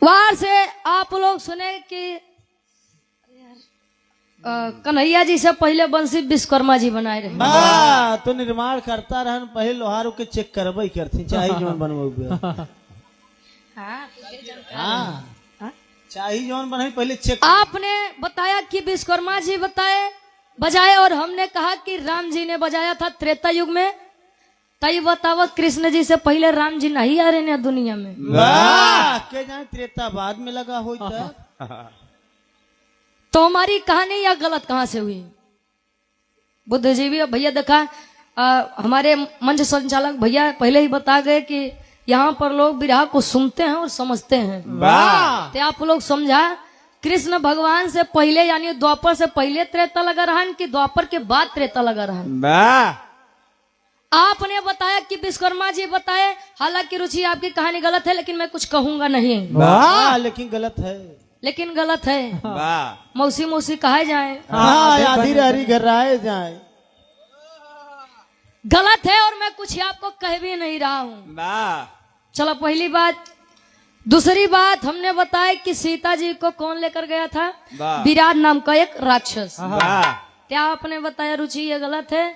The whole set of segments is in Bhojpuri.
वार से आप लोग सुने कि कन्हैया जी से पहले बंसी विश्वकर्मा जी बनाए रहे। तो निर्माण करता रहन पहले लोहारों के चेक करबई करती चाहे जौन बनबे चाहे जौन बनाई पहले चेक। आपने बताया कि विश्वकर्मा जी बजाए और हमने कहा कि राम जी ने बजाया था त्रेता युग में। तई बतावत कृष्ण जी से पहले राम जी नहीं आ रहे हैं दुनिया में। के जाने त्रेता बाद में लगा हो तो हमारी कहानी या गलत कहां से हुई? बुद्धिजीवी भैया देखा हमारे मंच संचालक भैया पहले ही बता गए कि यहाँ पर लोग विरह को सुनते हैं और समझते हैं। तो आप लोग समझा कृष्ण भगवान से पहले यानी द्वापर से पहले त्रेता लगा रहा कि द्वापर के बाद त्रेता लगा रहा। आपने बताया कि विश्वकर्मा जी बताए, हालांकि रुचि आपकी कहानी गलत है लेकिन मैं कुछ कहूंगा नहीं। लेकिन गलत है मौसी मौसी कहा जाए आधी रहरी घर राय जाए गलत है और मैं कुछ आपको कह भी नहीं रहा हूँ। चलो पहली बात। दूसरी बात हमने बताया कि सीता जी को कौन लेकर गया था? विराट नाम का एक राक्षस। क्या आपने बताया रुचि ये गलत है।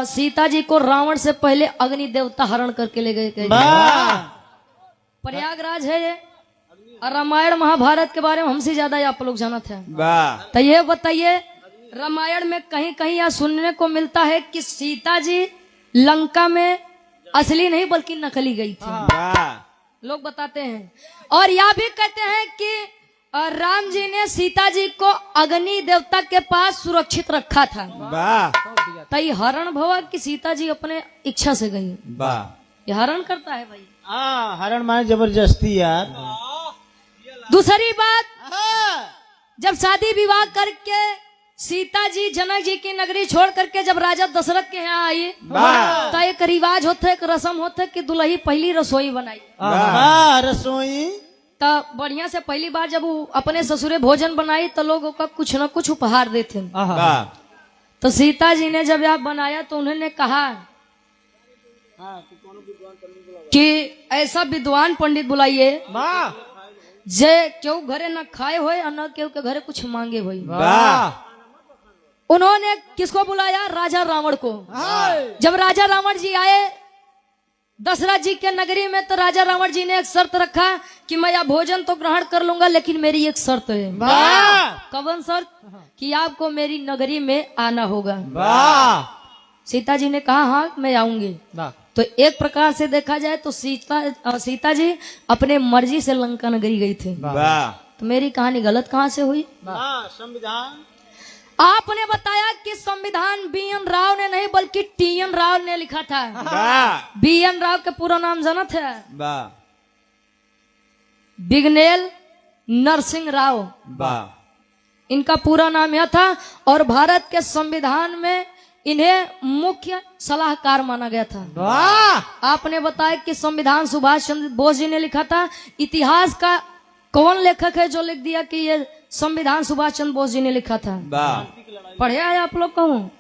सीता जी को रावण से पहले अग्नि देवता हरण करके ले गए। प्रयागराज है ये। रामायण महाभारत के बारे में हमसे ज्यादा आप लोग जाना थे। तो ये बताइए रामायण में कहीं कहीं यह सुनने को मिलता है कि सीता जी लंका में असली नहीं बल्कि नकली गई थी। लोग बताते हैं और यह भी कहते हैं कि राम जी ने सीता जी को अग्नि देवता के पास सुरक्षित रखा था। तो ये हरण भवा कि सीता जी अपने इच्छा से गई? ये हरण करता है भाई। हरण माने जबरदस्ती यार। दूसरी बात जब शादी विवाह करके सीता जी जनक जी की नगरी छोड़ करके जब राजा दशरथ के यहाँ आई तो एक रिवाज होता है, एक रस्म होता है कि दुल्ही पहली रसोई बनाई। रसोई तो बढ़िया से पहली बार जब वो अपने ससुरे भोजन बनाई तो लोगों का कुछ न कुछ उपहार देते। तो सीता जी ने जब यह बनाया तो उन्होंने कहा कि ऐसा विद्वान पंडित बुलाइए जे क्यों घरे न खाए होए और न क्यों के घरे कुछ मांगे होए। उन्होंने किसको बुलाया? राजा रावण को। जब राजा रावण जी आए दशरथ जी के नगरी में तो राजा रावण जी ने एक शर्त रखा कि मैं यह भोजन तो ग्रहण कर लूंगा लेकिन मेरी एक शर्त है। कौन शर्त? कि आपको मेरी नगरी में आना होगा। सीता जी ने कहा हाँ मैं आऊंगी। तो एक प्रकार से देखा जाए तो सीता जी अपने मर्जी से लंका नगरी गई थी। तो मेरी कहानी गलत कहाँ से हुई? संविधान आपने बताया कि संविधान BN राव ने नहीं बल्कि TN राव ने लिखा था। BN राव के पूरा नाम जाना था? बिगनेल नरसिंह राव। इनका पूरा नाम यह था और भारत के संविधान में इन्हें मुख्य सलाहकार माना गया था। आपने बताया कि संविधान सुभाष चंद्र बोस जी ने लिखा था। इतिहास का कौन लेखक है जो लिख दिया कि ये संविधान सुभाष चंद्र बोस जी ने लिखा था? पढ़े आए आप लोग कहूँ?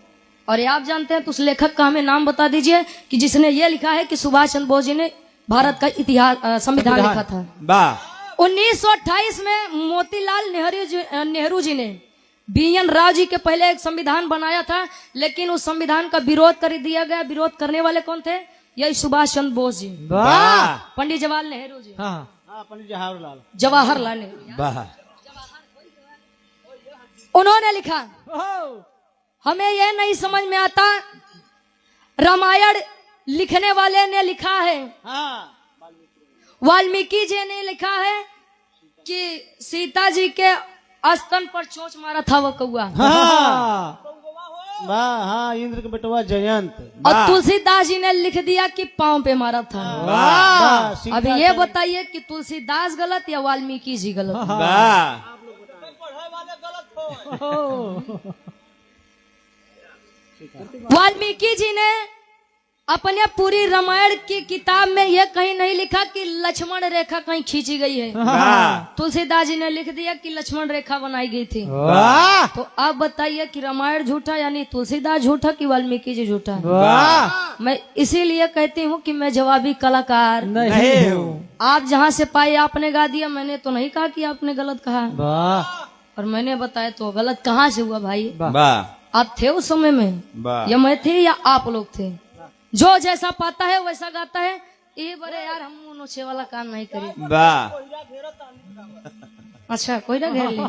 और ये आप जानते हैं तो उस लेखक का हमें नाम बता दीजिए कि जिसने ये लिखा है कि सुभाष चंद्र बोस जी ने भारत का इतिहास संविधान लिखा था। 1928 में मोतीलाल नेहरू जी ने BN राव जी के पहले एक संविधान बनाया था लेकिन उस संविधान का विरोध कर दिया गया। विरोध करने वाले कौन थे? यही सुभाष चंद्र बोस जी, पंडित जवाहरलाल नेहरू जी। पंडित जवाहरलाल नेहरू। उन्होंने लिखा हमें यह नहीं समझ में आता रामायण लिखने वाले ने लिखा है वाल्मीकि जी ने लिखा है कि सीता जी के स्तन पर चोंच मारा था वो कौआ। इंद्र के बेटवा जयंत। और तुलसीदास जी ने लिख दिया कि पांव पे मारा था। अब ये बताइए कि तुलसीदास गलत या वाल्मीकि जी गलत? वाल्मीकि जी ने अपने पूरी रामायण की किताब में यह कहीं नहीं लिखा कि लक्ष्मण रेखा कहीं खींची गई है। वाह तुलसीदास जी ने लिख दिया कि लक्ष्मण रेखा बनाई गई थी। वाह तो अब बताइए कि रामायण झूठा यानी तुलसीदास झूठा कि वाल्मीकि जी झूठा। वाह मैं इसीलिए कहती हूँ कि मैं जवाबी कलाकार नहीं हूँ। आप जहाँ से पाए आपने गा दिया, मैंने तो नहीं कहा कि आपने गलत कहा, वाह और मैंने बताया तो गलत कहाँ से हुआ भाई? वाह आप थे उस समय में वाह या मैं थे या आप लोग थे? जो जैसा पाता है वैसा गाता है। ये बड़े यार हम नोचे वाला काम नहीं करी। वाह अच्छा कोई ना घेर ले।